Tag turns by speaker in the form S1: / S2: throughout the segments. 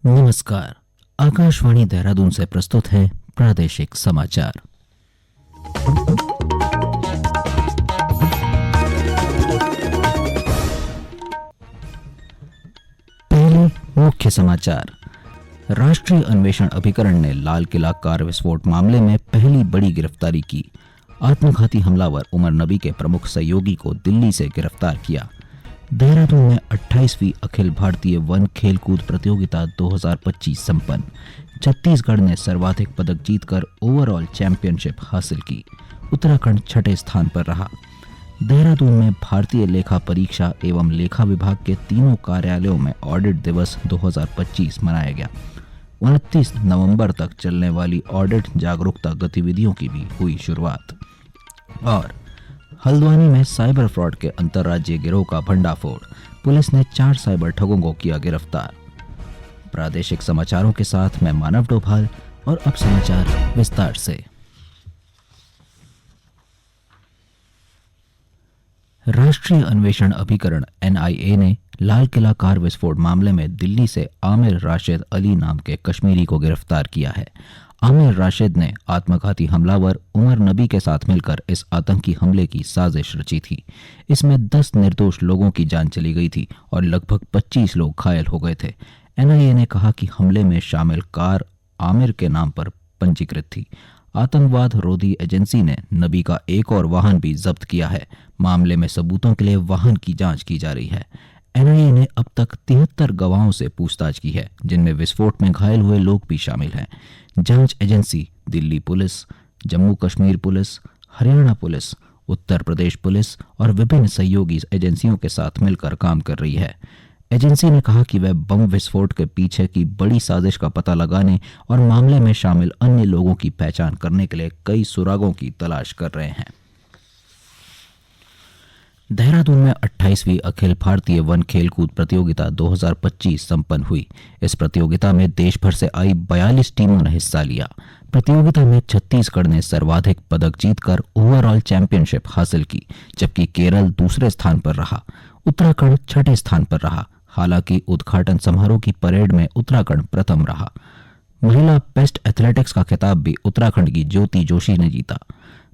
S1: नमस्कार। आकाशवाणी देहरादून से प्रस्तुत है प्रादेशिक समाचार। पहले मुख्य समाचार। राष्ट्रीय अन्वेषण अभिकरण ने लाल किला कार विस्फोट मामले में पहली बड़ी गिरफ्तारी की। आत्मघाती हमलावर उमर नबी के प्रमुख सहयोगी को दिल्ली से गिरफ्तार किया। देहरादून में 28वीं अखिल भारतीय वन खेलकूद प्रतियोगिता 2025 संपन्न। छत्तीसगढ़ ने सर्वाधिक पदक जीतकर ओवरऑल चैंपियनशिप हासिल की। उत्तराखंड छठे स्थान पर रहा। देहरादून में भारतीय लेखा परीक्षा एवं लेखा विभाग के तीनों कार्यालयों में ऑडिट दिवस 2025 मनाया गया। 29 नवंबर तक चलने ऑडिट ऑडिट जागरूकता गतिविधियों की भी हुई शुरुआत। और हल्द्वानी में साइबर फ्रॉड के अंतर्राज्यीय गिरोह का भंडाफोड़। पुलिस ने 4 साइबर ठगों को किया गिरफ्तार। प्रादेशिक समाचारों के साथ मैं मानव डोभाल और अब समाचार विस्तार से। राष्ट्रीय अन्वेषण अभिकरण NIA ने लाल किला कार विस्फोट मामले में दिल्ली से आमिर राशिद अली नाम के कश्मीरी को गिरफ्तार किया है। आमिर राशिद ने आत्मघाती हमलावर उमर नबी के साथ मिलकर इस आतंकी हमले की साजिश रची थी। इसमें 10 निर्दोष लोगों की जान चली गई थी और लगभग 25 लोग घायल हो गए थे। NIA ने कहा कि हमले में शामिल कार आमिर के नाम पर पंजीकृत थी। आतंकवाद रोधी एजेंसी ने नबी का एक और वाहन भी जब्त किया है। मामले में सबूतों के लिए वाहन की जांच की जा रही है। NIA ने अब तक 73 गवाहों से पूछताछ की है, जिनमें विस्फोट में घायल हुए लोग भी शामिल हैं। जांच agency Delhi police, Jammu Kashmir police, Haryana police, Uttar Pradesh police और विभिन्न सहयोगी एजेंसियों के साथ मिलकर काम कर रही है। एजेंसी ने कहा कि वह बम विस्फोट के पीछे की बड़ी साजिश का पता लगाने और मामले में शामिल अन्य लोगों की पहचान करने के लिए कई सुरागों की तलाश कर रहे हैं। देहरादून में 28वीं अखिल भारतीय वन खेलकूद प्रतियोगिता 2025 संपन्न हुई। इस प्रतियोगिता में देश भर से आई 42 टीमों ने हिस्सा लिया। प्रतियोगिता में छत्तीसगढ़ ने सर्वाधिक पदक जीतकर ओवरऑल चैंपियनशिप हासिल की, जबकि केरल दूसरे स्थान पर रहा। उत्तराखंड छठे स्थान पर रहा। हालांकि उद्घाटन समारोह की परेड में उत्तराखंड प्रथम रहा। महिला बेस्ट एथलेटिक्स का खिताब भी उत्तराखंड की ज्योति जोशी ने जीता।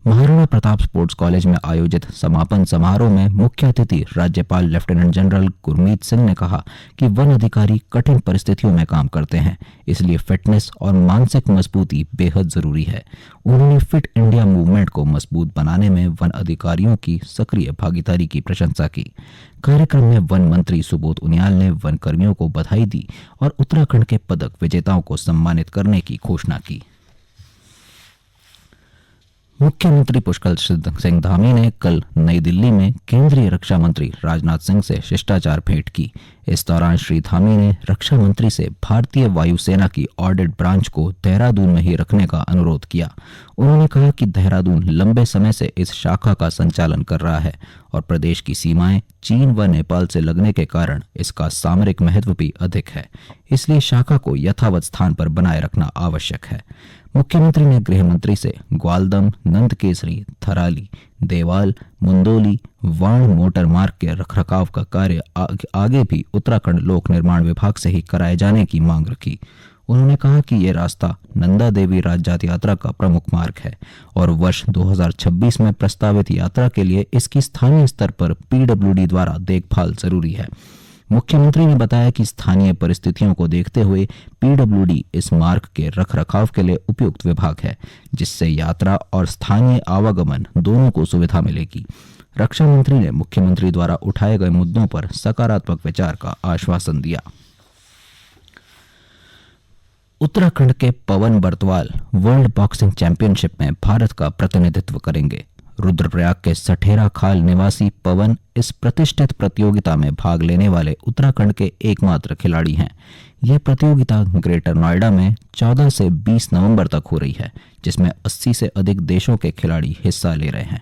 S1: महाराणा प्रताप स्पोर्ट्स कॉलेज में आयोजित समापन समारोह में मुख्य अतिथि राज्यपाल लेफ्टिनेंट जनरल गुरमीत सिंह ने कहा कि वन अधिकारी कठिन परिस्थितियों में काम करते हैं, इसलिए फिटनेस और मानसिक मजबूती बेहद जरूरी है। उन्होंने फिट इंडिया मूवमेंट को मजबूत बनाने में वन अधिकारियों की सक्रिय भागीदारी की प्रशंसा की। कार्यक्रम में वन मंत्री सुबोध उनियाल ने वन कर्मियों को बधाई दी और उत्तराखंड के पदक विजेताओं को सम्मानित करने की घोषणा की। मुख्यमंत्री पुष्कर सिंह धामी ने कल नई दिल्ली में केंद्रीय रक्षा मंत्री राजनाथ सिंह से शिष्टाचार भेंट की। इस दौरान श्री धामी ने रक्षा मंत्री से भारतीय वायुसेना की ऑडिट ब्रांच को देहरादून में ही रखने का अनुरोध किया। उन्होंने कहा कि देहरादून लंबे समय से इस शाखा का संचालन कर रहा है और प्रदेश की सीमाएं चीन व नेपाल से लगने के कारण इसका सामरिक महत्व भी अधिक है, इसलिए शाखा को यथावत स्थान पर बनाए रखना आवश्यक है। मुख्यमंत्री ने गृह मंत्री से ग्वालदम, नंदकेसरी, थराली, देवाल, मुंदोली, वाण मोटर मार्ग के रखरखाव का कार्य आगे भी उत्तराखंड लोक निर्माण विभाग से ही कराए जाने की मांग रखी। उन्होंने कहा कि ये रास्ता नंदा देवी राजजात यात्रा का प्रमुख मार्ग है और वर्ष 2026 में प्रस्तावित यात्रा के लिए इसकी स्थानीय स्तर पर PWD द्वारा देखभाल जरूरी है। मुख्यमंत्री ने बताया कि स्थानीय परिस्थितियों को देखते हुए PWD इस मार्ग के रखरखाव के लिए उपयुक्त विभाग है, जिससे यात्रा और स्थानीय आवागमन दोनों को सुविधा मिलेगी। रक्षा मंत्री ने मुख्यमंत्री द्वारा उठाए गए मुद्दों पर सकारात्मक विचार का आश्वासन दिया। उत्तराखंड के पवन बर्तवाल वर्ल्ड बॉक्सिंग चैंपियनशिप में भारत का प्रतिनिधित्व करेंगे। रुद्रप्रयाग के सठेरा खाल निवासी पवन इस प्रतिष्ठित प्रतियोगिता में भाग लेने वाले उत्तराखंड के एकमात्र खिलाड़ी हैं। यह प्रतियोगिता ग्रेटर नोएडा में 14 से 20 नवंबर तक हो रही है, जिसमें 80 से अधिक देशों के खिलाड़ी हिस्सा ले रहे हैं।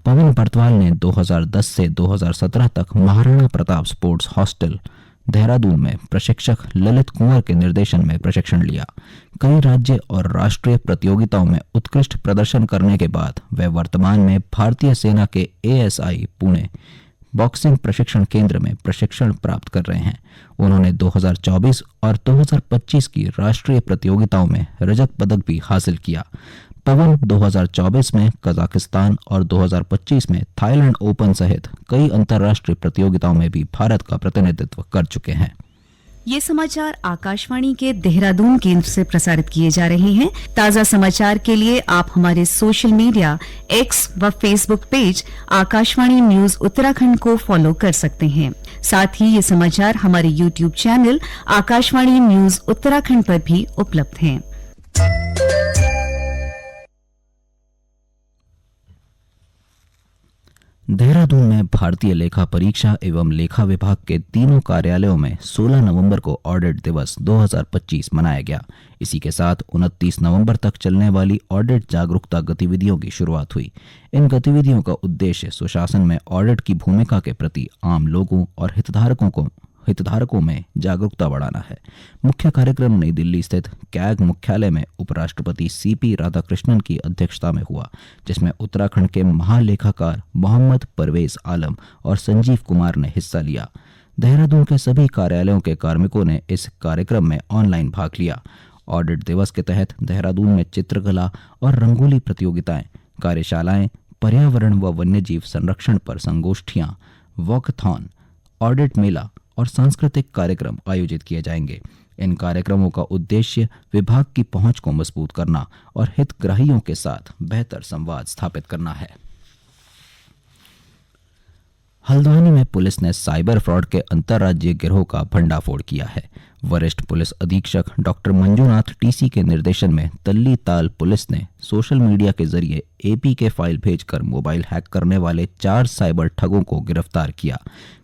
S1: पवन बर्तवाल ने 2010 से 2017 तक महाराणा प्रताप स्पोर्ट्स हॉस्टल देहरादून में प्रशिक्षक ललित कुंवर के निर्देशन में प्रशिक्षण लिया। कई राज्य और राष्ट्रीय प्रतियोगिताओं में उत्कृष्ट प्रदर्शन करने के बाद वह वर्तमान में भारतीय सेना के ASI पुणे बॉक्सिंग प्रशिक्षण केंद्र में प्रशिक्षण प्राप्त कर रहे हैं। उन्होंने 2024 और 2025 की राष्ट्रीय प्रतियोगिताओं में रजत पदक भी हासिल किया। पवन 2024 में कजाकिस्तान और 2025 में थाईलैंड ओपन सहित कई अंतर्राष्ट्रीय प्रतियोगिताओं में भी भारत का प्रतिनिधित्व कर चुके हैं।
S2: ये समाचार आकाशवाणी के देहरादून केंद्र से प्रसारित किए जा रहे हैं। ताज़ा समाचार के लिए आप हमारे सोशल मीडिया एक्स व Facebook page Akashvani news Uttarakhand को फॉलो कर सकते हैं। साथ ही ये समाचार हमारे YouTube channel Akashvani news Uttarakhand पर भी उपलब्ध हैं।
S1: देहरादून में भारतीय लेखा परीक्षा एवं लेखा विभाग के तीनों कार्यालयों में 16 नवंबर को ऑडिट दिवस 2025 मनाया गया। इसी के साथ 29 नवंबर तक चलने वाली ऑडिट जागरूकता गतिविधियों की शुरुआत हुई। इन गतिविधियों का उद्देश्य सुशासन में ऑडिट की भूमिका के प्रति आम लोगों और हितधारकों में जागरूकता बढ़ाना है। मुख्य कार्यक्रम नई दिल्ली स्थित कैग मुख्यालय में उपराष्ट्रपति सीपी राधाकृष्णन की अध्यक्षता में हुआ, जिसमें उत्तराखंड के महालेखाकार मोहम्मद परवेज आलम और संजीव कुमार ने हिस्सा लिया। देहरादून के सभी कार्यालयों के कार्मिकों ने इस कार्यक्रम में ऑनलाइन भाग लिया। ऑडिट दिवस के तहत देहरादून में चित्रकला और रंगोली प्रतियोगिताएं, कार्यशालाएं, पर्यावरण व वन्यजीव संरक्षण पर संगोष्ठियां, वॉकथॉन, ऑडिट मेला और सांस्कृतिक कार्यक्रम आयोजित किए जाएंगे। इन कार्यक्रमों का उद्देश्य विभाग की पहुंच को मजबूत करना और हितग्राहियों के साथ बेहतर संवाद स्थापित करना है। हल्द्वानी में पुलिस ने साइबर फ्रॉड के अंतर्राज्यीय गिरोह का भंडाफोड़ किया है। वरिष्ठ पुलिस अधीक्षक डॉक्टर मंजूनाथ टीसी के निर्देशन में तल्ली ताल पुलिस ने सोशल मीडिया के जरिए एपी के फाइल भेजकर मोबाइल हैक करने वाले 4 साइबर ठगों को गिरफ्तार किया।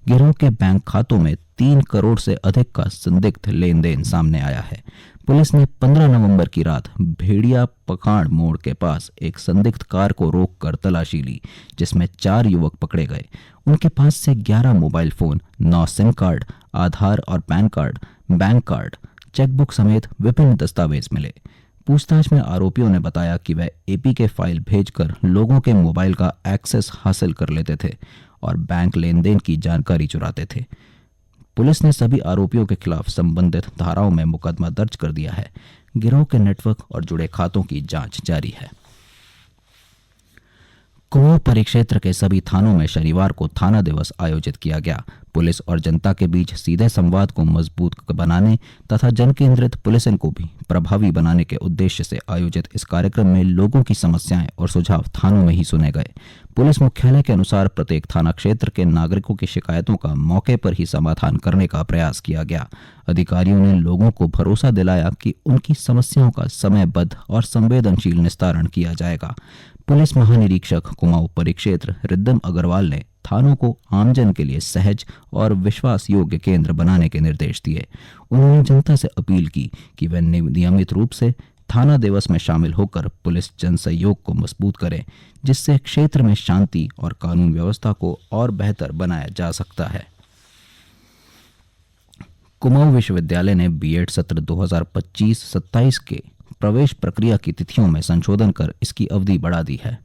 S1: गिरोह के बैंक खातों में 3 करोड़ से अधिक का संदिग्ध लेन देन सामने आया है। पुलिस ने 15 नवंबर की रात भेड़िया पखाड़ मोड़ के पास एक संदिग्ध कार को रोककर तलाशी ली, जिसमें 4 युवक पकड़े गए। उनके पास से 11 मोबाइल फोन, 9 सिम कार्ड, आधार और pan card, bank card, chequebook समेत विभिन्न दस्तावेज मिले। पूछताछ में आरोपियों ने बताया कि वह एपी के फाइल भेजकर लोगों के मोबाइल का एक्सेस हासिल कर लेते थे और बैंक लेन देन की जानकारी चुराते थे। पुलिस ने सभी आरोपियों के खिलाफ संबंधित धाराओं में मुकदमा दर्ज कर दिया है। गिरोह के नेटवर्क और जुड़े खातों की जांच जारी है। कुमाऊं परिक्षेत्र के सभी थानों में शनिवार को थाना दिवस आयोजित किया गया। पुलिस और जनता के बीच सीधे संवाद को मजबूत बनाने तथा जन केंद्रित पुलिसिंग को भी प्रभावी बनाने के उद्देश्य से आयोजित इस कार्यक्रम में लोगों की समस्याएं और सुझाव थानों में ही सुने गए। पुलिस मुख्यालय के अनुसार प्रत्येक थाना क्षेत्र के नागरिकों की शिकायतों का मौके पर ही समाधान करने का प्रयास किया गया। अधिकारियों ने लोगों को भरोसा दिलाया कि उनकी समस्याओं का समयबद्ध और संवेदनशील निस्तारण किया जाएगा। पुलिस महानिरीक्षक कुमाऊं परिक्षेत्र रिद्दम अग्रवाल ने थानों को आमजन के लिए सहज और विश्वास योग्य केंद्र बनाने के निर्देश दिए। उन्होंने जनता से अपील की कि वे नियमित रूप से थाना दिवस में शामिल होकर पुलिस जन सहयोग को मजबूत करें, जिससे क्षेत्र में शांति और कानून व्यवस्था को और बेहतर बनाया जा सकता है। कुमाऊं विश्वविद्यालय ने बीएड सत्र 2025-27 के प्रवेश प्रक्रिया की तिथियों में संशोधन कर इसकी अवधि बढ़ा दी है।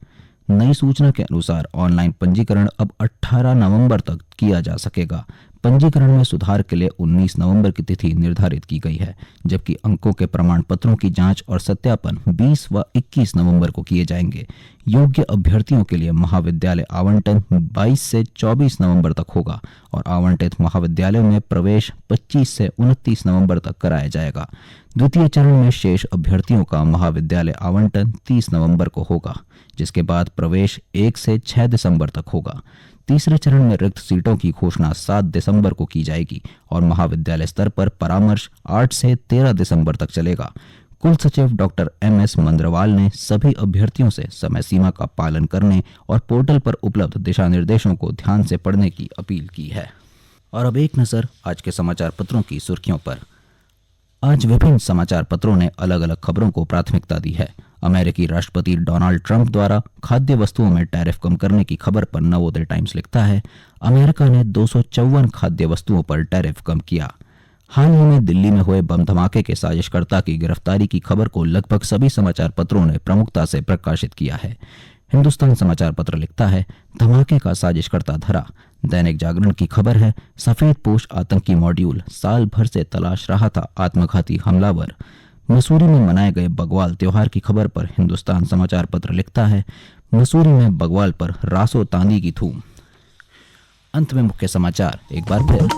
S1: नई सूचना के अनुसार ऑनलाइन पंजीकरण अब 18 नवंबर तक किया जा सकेगा। पंजीकरण में सुधार के लिए 19 नवंबर की तिथि निर्धारित की गई है, जबकि अंकों के प्रमाण पत्रों की जांच और सत्यापन 20 व 21 नवंबर को किए जाएंगे। योग्य अभ्यर्थियों के लिए महाविद्यालय आवंटन 22 से 24 नवंबर तक होगा और आवंटित महाविद्यालयों में प्रवेश 25 से 29 नवंबर तक कराया जाएगा। द्वितीय चरण में शेष अभ्यर्थियों का महाविद्यालय आवंटन 30 नवंबर को होगा, जिसके बाद प्रवेश 1 से 6 दिसंबर तक होगा। तीसरे चरण में रिक्त सीटों की घोषणा 7 दिसंबर को की जाएगी और महाविद्यालय स्तर पर परामर्श 8 से 13 दिसंबर तक चलेगा। कुल सचिव डॉक्टर MS मंद्रवाल ने सभी अभ्यर्थियों से समय सीमा का पालन करने और पोर्टल पर उपलब्ध दिशा निर्देशों को ध्यान से पढ़ने की अपील की है। और अब एक नजर आज के समाचार पत्रों की सुर्खियों पर। आज विभिन्न समाचार पत्रों ने अलग अलग खबरों को प्राथमिकता दी है। अमेरिकी राष्ट्रपति डोनाल्ड ट्रंप द्वारा खाद्य वस्तुओं में टैरिफ कम करने की खबर पर नवोदय टाइम्स लिखता है, अमेरिका ने 254 खाद्य वस्तुओं पर टैरिफ कम किया। हाल ही में दिल्ली में हुए बम धमाके के साजिशकर्ता की गिरफ्तारी की खबर को लगभग सभी समाचार पत्रों ने प्रमुखता से प्रकाशित किया है। हिंदुस्तान समाचार पत्र लिखता है, धमाके का साजिशकर्ता धरा, दैनिक जागरण की खबर है, सफेद पोश आतंकी मॉड्यूल साल भर से तलाश रहा था आत्मघाती हमलावर। मसूरी में मनाए गए बग्वाल त्योहार की खबर पर हिंदुस्तान समाचार पत्र लिखता है, मसूरी में बग्वाल पर रासो तांदी की धूम। अंत में मुख्य समाचार एक बार फिर।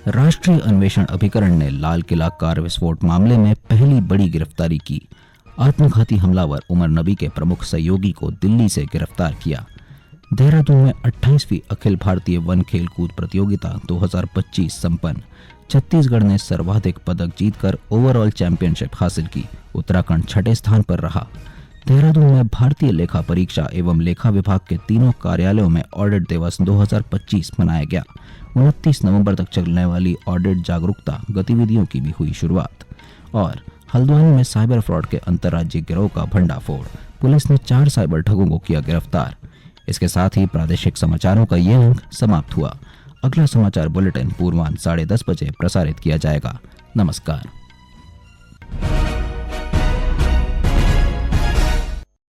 S1: राष्ट्रीय अन्वेषण अभिकरण ने लाल किला कार विस्फोट मामले में पहली बड़ी गिरफ्तारी की। आत्मघाती हमलावर उमर नबी के प्रमुख सहयोगी को दिल्ली से गिरफ्तार किया। देहरादून में 28वीं अखिल भारतीय वन खेल कूद प्रतियोगिता 2025 संपन्न। छत्तीसगढ़ ने सर्वाधिक पदक जीतकर ओवरऑल चैंपियनशिप हासिल की। उत्तराखंड छठे स्थान पर रहा। देहरादून में भारतीय लेखा परीक्षा एवं लेखा विभाग के तीनों कार्यालयों में ऑडिट दिवस 2025 मनाया गया। 29 नवंबर तक चलने वाली ऑडिट जागरूकता गतिविधियों की भी हुई शुरुआत। और हल्द्वानी में साइबर फ्रॉड के अंतर्राज्यीय गिरोह का भंडाफोड़, पुलिस ने 4 साइबर ठगों को किया गिरफ्तार। इसके साथ ही प्रादेशिक समाचारों का ये अंक समाप्त हुआ। अगला समाचार बुलेटिन पूर्वाह्न 10:30 बजे प्रसारित किया जाएगा। नमस्कार।